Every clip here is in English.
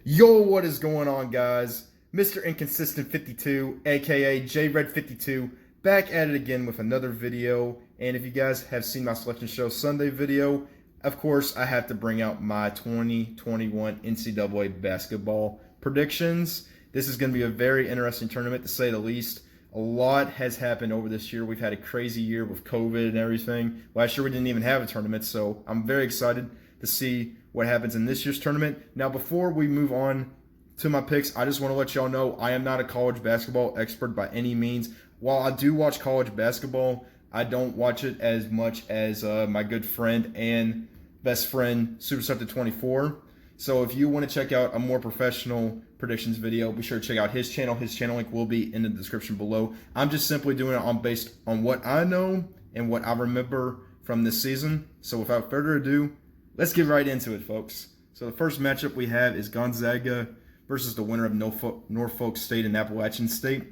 Yo, what is going on, guys? Mr. Inconsistent 52, aka JRed52, back at it again with another video. And if you guys have seen my Selection Show Sunday video, of course, I have to bring out my 2021 NCAA basketball predictions. This is going to be a very interesting tournament, to say the least. A lot has happened over this year. We've had a crazy year with COVID and everything. Last year, we didn't even have a tournament, so I'm very excited to see what happens in this year's tournament. Now, before we move on to my picks, I just want to let y'all know I am not a college basketball expert by any means. While I do watch college basketball, I don't watch it as much as my good friend and best friend, Supersubject24. So if you want to check out a more professional predictions video, be sure to check out his channel. His channel link will be in the description below. I'm just simply doing it based on what I know and what I remember from this season. So without further ado, let's get right into it, folks. So the first matchup we have is Gonzaga versus the winner of Norfolk State and Appalachian State.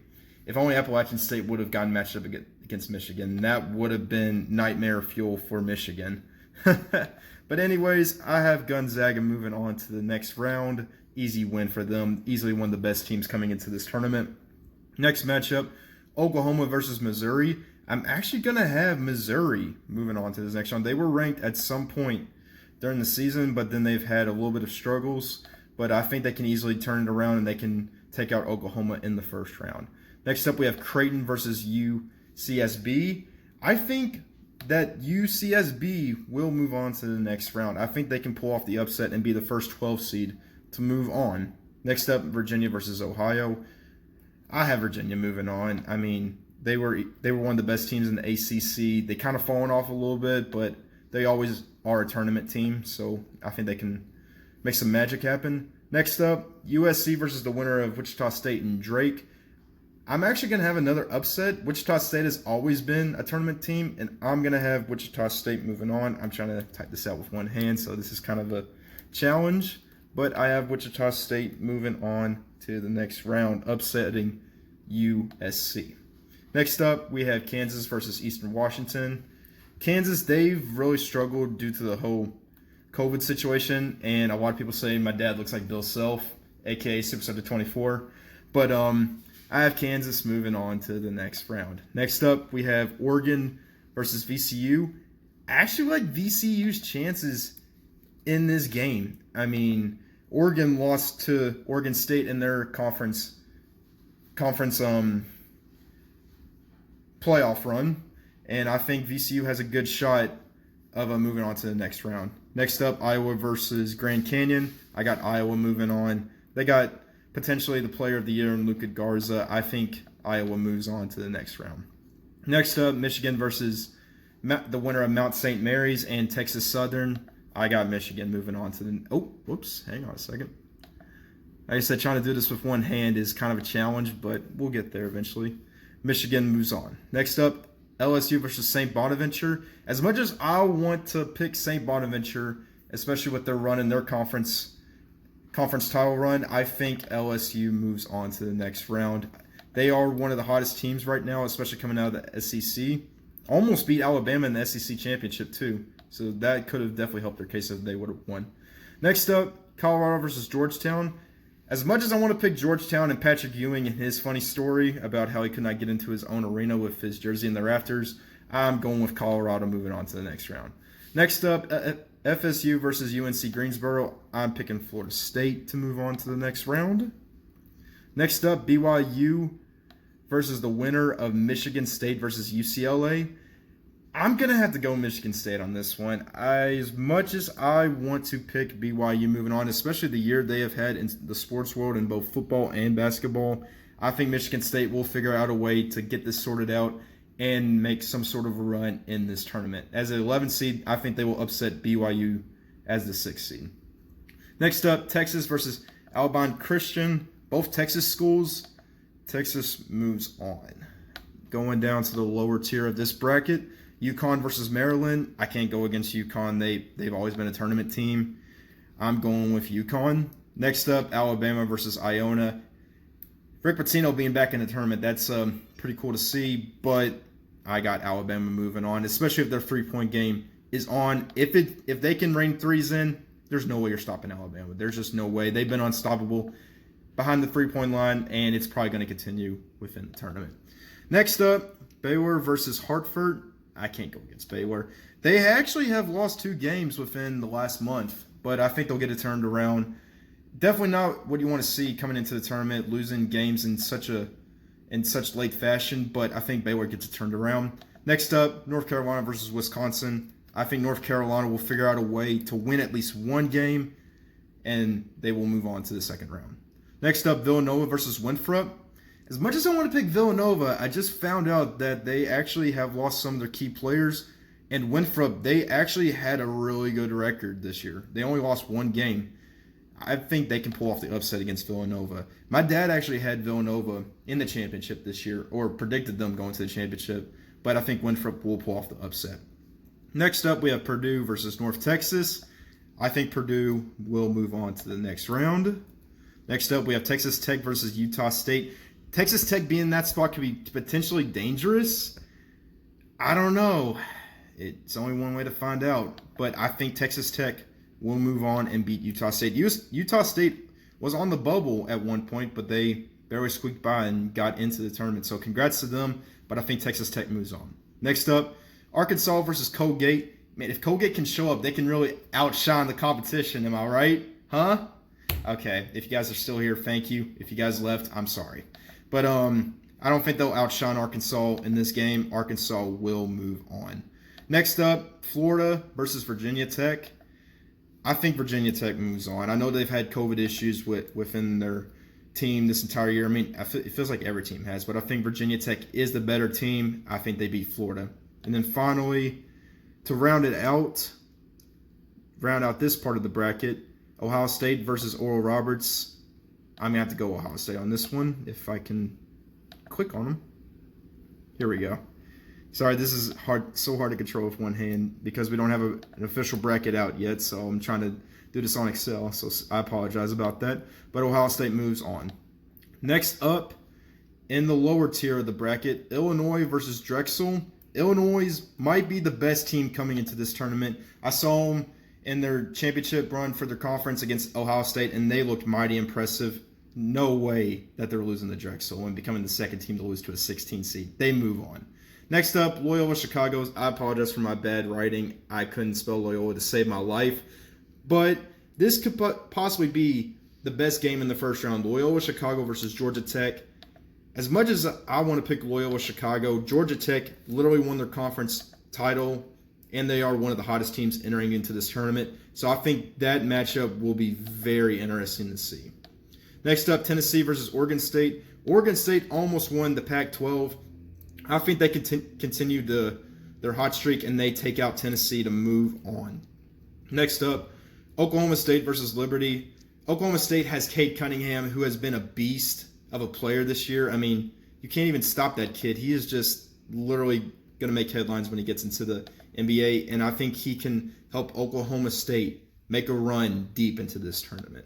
If only Appalachian State would have gotten matched up against Michigan, that would have been nightmare fuel for Michigan. But anyways, I have Gonzaga moving on to the next round. Easy win for them. Easily one of the best teams coming into this tournament. Next matchup, Oklahoma versus Missouri. I'm actually going to have Missouri moving on to this next round. They were ranked at some point during the season, but then they've had a little bit of struggles. But I think they can easily turn it around and they can take out Oklahoma in the first round. Next up, we have Creighton versus UCSB. I think that UCSB will move on to the next round. I think they can pull off the upset and be the first 12 seed to move on. Next up, Virginia versus Ohio. I have Virginia moving on. I mean, they were one of the best teams in the ACC. They kind of fallen off a little bit, but they always are a tournament team, so I think they can make some magic happen. Next up, USC versus the winner of Wichita State and Drake. I'm actually going to have another upset. Wichita State has always been a tournament team, and I'm going to have Wichita State moving on. I'm trying to type this out with one hand, so this is kind of a challenge. But I have Wichita State moving on to the next round, upsetting USC. Next up, we have Kansas versus Eastern Washington. Kansas, they've really struggled due to the whole COVID situation, and a lot of people say my dad looks like Bill Self, aka Supersubject24. But I have Kansas moving on to the next round. Next up, we have Oregon versus VCU. I actually like VCU's chances in this game. I mean, Oregon lost to Oregon State in their conference playoff run, and I think VCU has a good shot of moving on to the next round. Next up, Iowa versus Grand Canyon. I got Iowa moving on. They got potentially the player of the year in Luka Garza. I think Iowa moves on to the next round. Next up, Michigan versus the winner of Mount St. Mary's and Texas Southern. I got Michigan moving on to the... Oh, whoops. Hang on a second. Like I said, trying to do this with one hand is kind of a challenge, but we'll get there eventually. Michigan moves on. Next up, LSU versus St. Bonaventure. As much as I want to pick St. Bonaventure, especially with their run in their conference title run, I think LSU moves on to the next round. They are one of the hottest teams right now, especially coming out of the SEC. Almost beat Alabama in the SEC championship too, so that could have definitely helped their case if they would have won. Next up, Colorado versus Georgetown. As much as I want to pick Georgetown and Patrick Ewing and his funny story about how he could not get into his own arena with his jersey in the rafters, I'm going with Colorado moving on to the next round. Next up, FSU versus UNC Greensboro. I'm picking Florida State to move on to the next round. Next up, BYU versus the winner of Michigan State versus UCLA. I'm going to have to go Michigan State on this one. As much as I want to pick BYU moving on, especially the year they have had in the sports world in both football and basketball, I think Michigan State will figure out a way to get this sorted out and make some sort of a run in this tournament. As an 11 seed, I think they will upset BYU as the 6th seed. Next up, Texas versus Albion Christian. Both Texas schools. Texas moves on. Going down to the lower tier of this bracket, UConn versus Maryland. I can't go against UConn. They've always been a tournament team. I'm going with UConn. Next up, Alabama versus Iona. Rick Pitino being back in the tournament, that's pretty cool to see, but I got Alabama moving on, especially if their three-point game is on. If they can rain threes in, there's no way you're stopping Alabama. There's just no way. They've been unstoppable behind the three-point line, and it's probably going to continue within the tournament. Next up, Baylor versus Hartford. I can't go against Baylor. They actually have lost 2 games within the last month, but I think they'll get it turned around. Definitely not what you want to see coming into the tournament, losing games in such late fashion, but I think Baylor gets it turned around. Next up, North Carolina versus Wisconsin. I think North Carolina will figure out a way to win at least 1 game, and they will move on to the second round. Next up, Villanova versus Winthrop. As much as I want to pick Villanova, I just found out that they actually have lost some of their key players. And Winthrop, they actually had a really good record this year. They only lost 1 game. I think they can pull off the upset against Villanova. My dad actually had Villanova in the championship this year, or predicted them going to the championship. But I think Winthrop will pull off the upset. Next up, we have Purdue versus North Texas. I think Purdue will move on to the next round. Next up, we have Texas Tech versus Utah State. Texas Tech being in that spot could be potentially dangerous. I don't know. It's only one way to find out. But I think Texas Tech will move on and beat Utah State. Utah State was on the bubble at one point, but they barely squeaked by and got into the tournament. So congrats to them, but I think Texas Tech moves on. Next up, Arkansas versus Colgate. Man, if Colgate can show up, they can really outshine the competition. Am I right? Huh? Okay, if you guys are still here, thank you. If you guys left, I'm sorry. But I don't think they'll outshine Arkansas in this game. Arkansas will move on. Next up, Florida versus Virginia Tech. I think Virginia Tech moves on. I know they've had COVID issues within their team this entire year. I mean, it feels like every team has, but I think Virginia Tech is the better team. I think they beat Florida. And then finally, to round out this part of the bracket, Ohio State versus Oral Roberts. I'm going to have to go Ohio State on this one if I can click on them. Here we go. Sorry, this is so hard to control with one hand because we don't have an official bracket out yet, so I'm trying to do this on Excel, so I apologize about that. But Ohio State moves on. Next up, in the lower tier of the bracket, Illinois versus Drexel. Illinois might be the best team coming into this tournament. I saw them in their championship run for their conference against Ohio State, and they looked mighty impressive. No way that they're losing to Drexel and becoming the second team to lose to a 16 seed. They move on. Next up, Loyola Chicago. I apologize for my bad writing. I couldn't spell Loyola to save my life. But this could possibly be the best game in the first round. Loyola Chicago versus Georgia Tech. As much as I want to pick Loyola Chicago, Georgia Tech literally won their conference title, and they are one of the hottest teams entering into this tournament. So I think that matchup will be very interesting to see. Next up, Tennessee versus Oregon State. Oregon State almost won the Pac-12. I think they continue their hot streak, and they take out Tennessee to move on. Next up, Oklahoma State versus Liberty. Oklahoma State has Cade Cunningham, who has been a beast of a player this year. I mean, you can't even stop that kid. He is just literally going to make headlines when he gets into the NBA, and I think he can help Oklahoma State make a run deep into this tournament.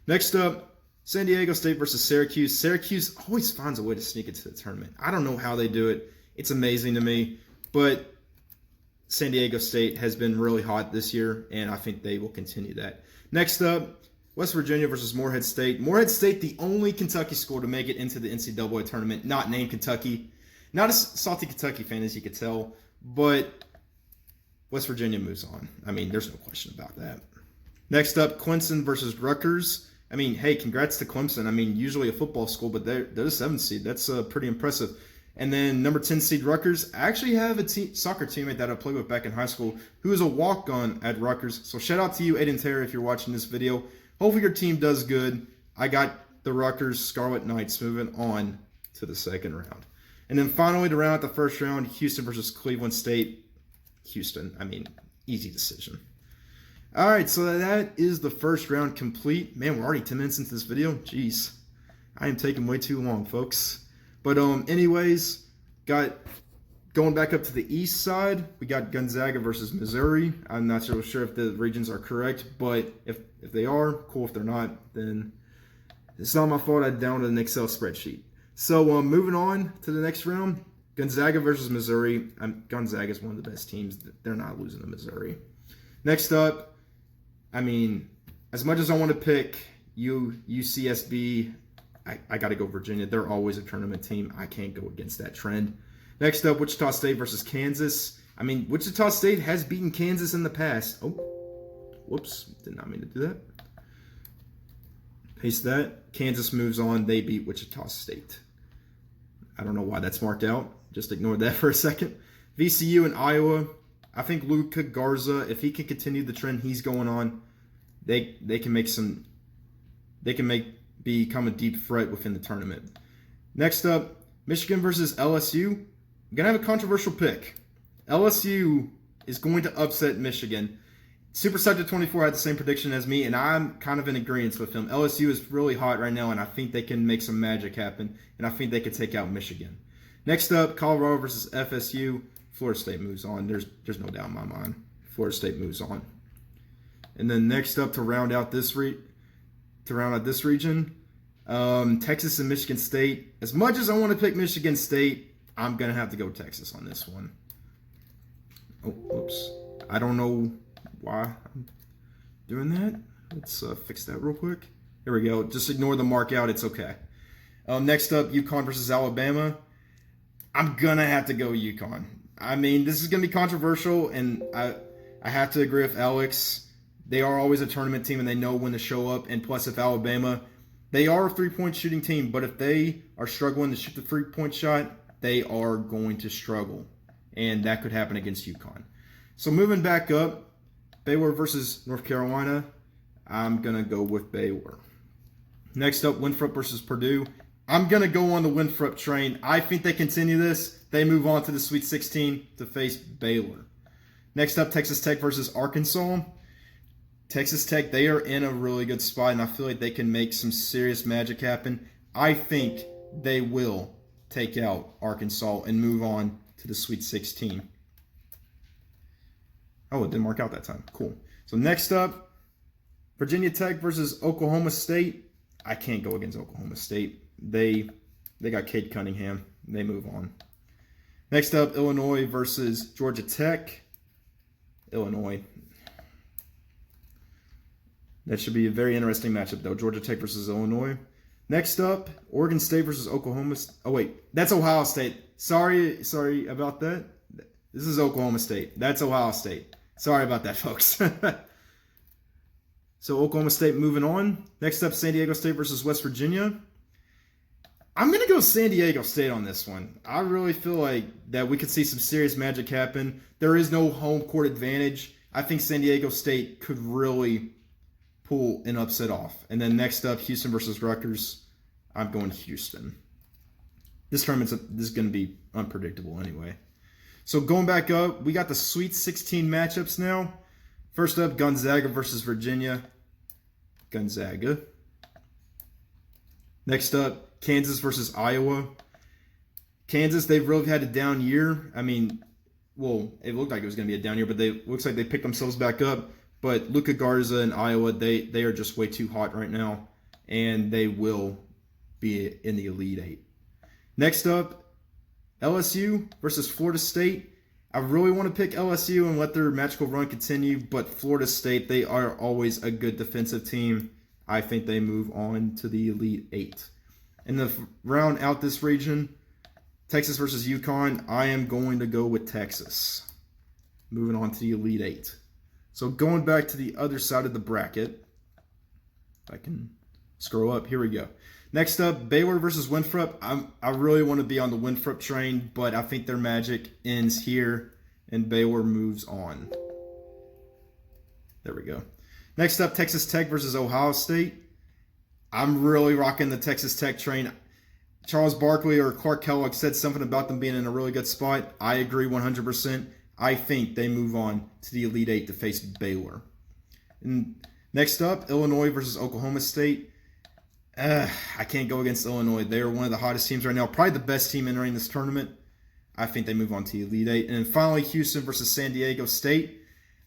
Next up, San Diego State versus Syracuse. Syracuse always finds a way to sneak into the tournament. I don't know how they do it. It's amazing to me. But San Diego State has been really hot this year, and I think they will continue that. Next up, West Virginia versus Morehead State. Morehead State, the only Kentucky school to make it into the NCAA tournament, not named Kentucky. Not a salty Kentucky fan, as you could tell, but West Virginia moves on. I mean, there's no question about that. Next up, Clemson versus Rutgers. I mean, hey, congrats to Clemson. I mean, usually a football school, but they're the 7th seed. That's pretty impressive. And then number 10 seed Rutgers. I actually have a soccer teammate that I played with back in high school who is a walk-on at Rutgers. So shout out to you, Aiden Terry, if you're watching this video. Hopefully your team does good. I got the Rutgers Scarlet Knights moving on to the second round. And then finally, to round out the first round, Houston versus Cleveland State. Houston, I mean, easy decision. All right, so that is the first round complete. Man, we're already 10 minutes into this video. Jeez, I am taking way too long, folks. But anyways, going back up to the east side, we got Gonzaga versus Missouri. I'm not so sure if the regions are correct, but if they are, cool. If they're not, then it's not my fault. I downloaded an Excel spreadsheet. So moving on to the next round, Gonzaga versus Missouri. Gonzaga is one of the best teams. They're not losing to Missouri. Next up, I mean, as much as I want to pick UCSB, I got to go Virginia. They're always a tournament team. I can't go against that trend. Next up, Wichita State versus Kansas. I mean, Wichita State has beaten Kansas in the past. Oh, whoops. Did not mean to do that. Paste that. Kansas moves on. They beat Wichita State. I don't know why that's marked out. Just ignore that for a second. VCU and Iowa. I think Luka Garza, if he can continue the trend he's going on, they can make some. They can become a deep threat within the tournament. Next up, Michigan versus LSU. I'm gonna have a controversial pick. LSU is going to upset Michigan. Super Subject 24 had the same prediction as me, and I'm kind of in agreement with him. LSU is really hot right now, and I think they can make some magic happen, and I think they can take out Michigan. Next up, Colorado versus FSU. Florida State moves on. There's no doubt in my mind. Florida State moves on. And then next up to round out this region, Texas and Michigan State. As much as I want to pick Michigan State, I'm gonna have to go Texas on this one. Oh, whoops. I don't know why I'm doing that. Let's fix that real quick. Here we go. Just ignore the mark out. It's okay. Next up, UConn versus Alabama. I'm gonna have to go UConn. I mean, this is gonna be controversial, and I have to agree with Alex. They are always a tournament team, and they know when to show up. And plus, if Alabama, they are a three-point shooting team, but if they are struggling to shoot the three-point shot, they are going to struggle, and that could happen against UConn. So moving back up, Baylor versus North Carolina. I'm gonna go with Baylor. Next up, Winthrop versus Purdue. I'm gonna go on the Winthrop train. I think they continue this. They move on to the Sweet 16 to face Baylor. Next up, Texas Tech versus Arkansas. Texas Tech, they are in a really good spot, and I feel like they can make some serious magic happen. I think they will take out Arkansas and move on to the Sweet 16. Oh, it didn't work out that time. Cool. So next up, Virginia Tech versus Oklahoma State. I can't go against Oklahoma State. They got Cade Cunningham. They move on. Next up, Illinois versus Georgia Tech. Illinois. That should be a very interesting matchup, though. Georgia Tech versus Illinois. Next up, Oregon State versus Oklahoma. Oh, wait. That's Ohio State. Sorry about that. This is Oklahoma State. That's Ohio State. Sorry about that, folks. So Oklahoma State moving on. Next up, San Diego State versus West Virginia. I'm going to go San Diego State on this one. I really feel like that we could see some serious magic happen. There is no home court advantage. I think San Diego State could really pull an upset off. And then next up, Houston versus Rutgers. I'm going Houston. This tournament is going to be unpredictable anyway. So going back up, we got the Sweet 16 matchups now. First up, Gonzaga versus Virginia. Gonzaga. Next up, Kansas versus Iowa. Kansas, they've really had a down year. I mean, well, it looked like it was going to be a down year, but it looks like they picked themselves back up. But Luka Garza and Iowa, they are just way too hot right now, and they will be in the Elite Eight. Next up, LSU versus Florida State. I really want to pick LSU and let their magical run continue, but Florida State, they are always a good defensive team. I think they move on to the Elite Eight. In the round out this region, Texas versus UConn, I am going to go with Texas. Moving on to the Elite Eight. So going back to the other side of the bracket, if I can scroll up, here we go. Next up, Baylor versus Winthrop. I really want to be on the Winthrop train, but I think their magic ends here, and Baylor moves on. There we go. Next up, Texas Tech versus Ohio State. I'm really rocking the Texas Tech train. Charles Barkley or Clark Kellogg said something about them being in a really good spot. I agree 100%. I think they move on to the Elite Eight to face Baylor. And next up, Illinois versus Oklahoma State. I can't go against Illinois. They are one of the hottest teams right now. Probably the best team entering this tournament. I think they move on to the Elite Eight. And then finally, Houston versus San Diego State.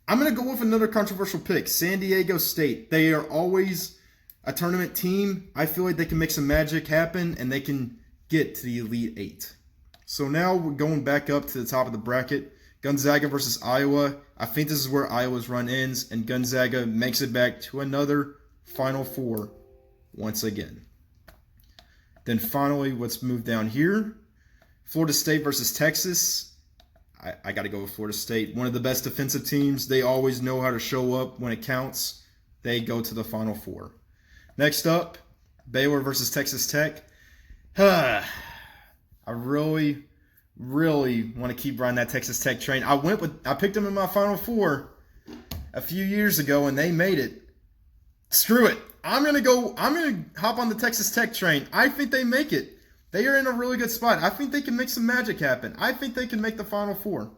I'm going to go with another controversial pick. San Diego State. They are always a tournament team. I feel like they can make some magic happen, and they can get to the Elite Eight. So now we're going back up to the top of the bracket. Gonzaga versus Iowa. I think this is where Iowa's run ends, and Gonzaga makes it back to another Final Four once again. Then finally, let's move down here. Florida State versus Texas. I got to go with Florida State. One of the best defensive teams. They always know how to show up when it counts. They go to the Final Four. Next up, Baylor versus Texas Tech. I really want to keep riding that Texas Tech train. I picked them in my Final Four a few years ago, and they made it. Screw it. I'm gonna hop on the Texas Tech train. I think they make it. They are in a really good spot. I think they can make some magic happen. I think they can make the Final Four.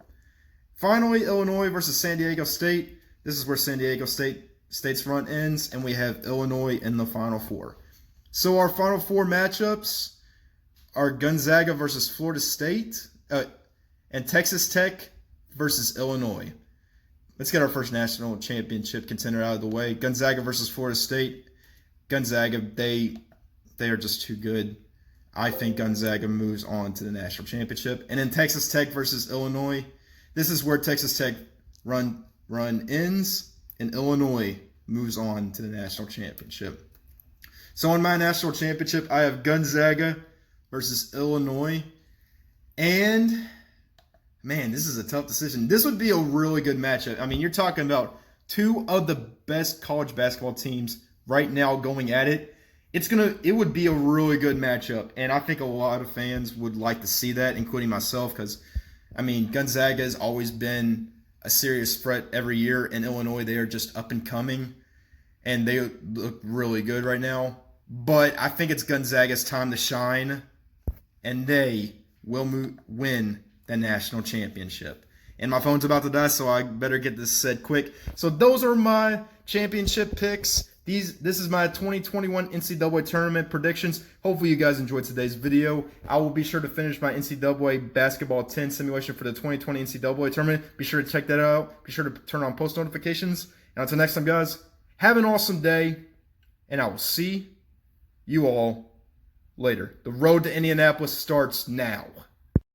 Finally, Illinois versus San Diego State. This is where San Diego State's run ends, and we have Illinois in the Final Four. So our Final Four matchups are Gonzaga versus Florida State and Texas Tech versus Illinois. Let's get our first national championship contender out of the way. Gonzaga versus Florida State. Gonzaga, they are just too good. I think Gonzaga moves on to the national championship. And then Texas Tech versus Illinois. This is where Texas Tech run ends, and Illinois moves on to the national championship. So in my national championship, I have Gonzaga versus Illinois. And, man, this is a tough decision. This would be a really good matchup. I mean, you're talking about two of the best college basketball teams right now going at it. It would be a really good matchup, and I think a lot of fans would like to see that, including myself, because, I mean, Gonzaga has always been a serious threat every year. In Illinois, they are just up and coming, and they look really good right now. But I think it's Gonzaga's time to shine, and they will win the national championship. And my phone's about to die, so I better get this said quick. So those are my championship picks. This is my 2021 NCAA tournament predictions. Hopefully you guys enjoyed today's video. I will be sure to finish my NCAA Basketball 10 simulation for the 2020 NCAA tournament. Be sure to check that out. Be sure to turn on post notifications. And until next time, guys, have an awesome day, and I will see you all later. The road to Indianapolis starts now.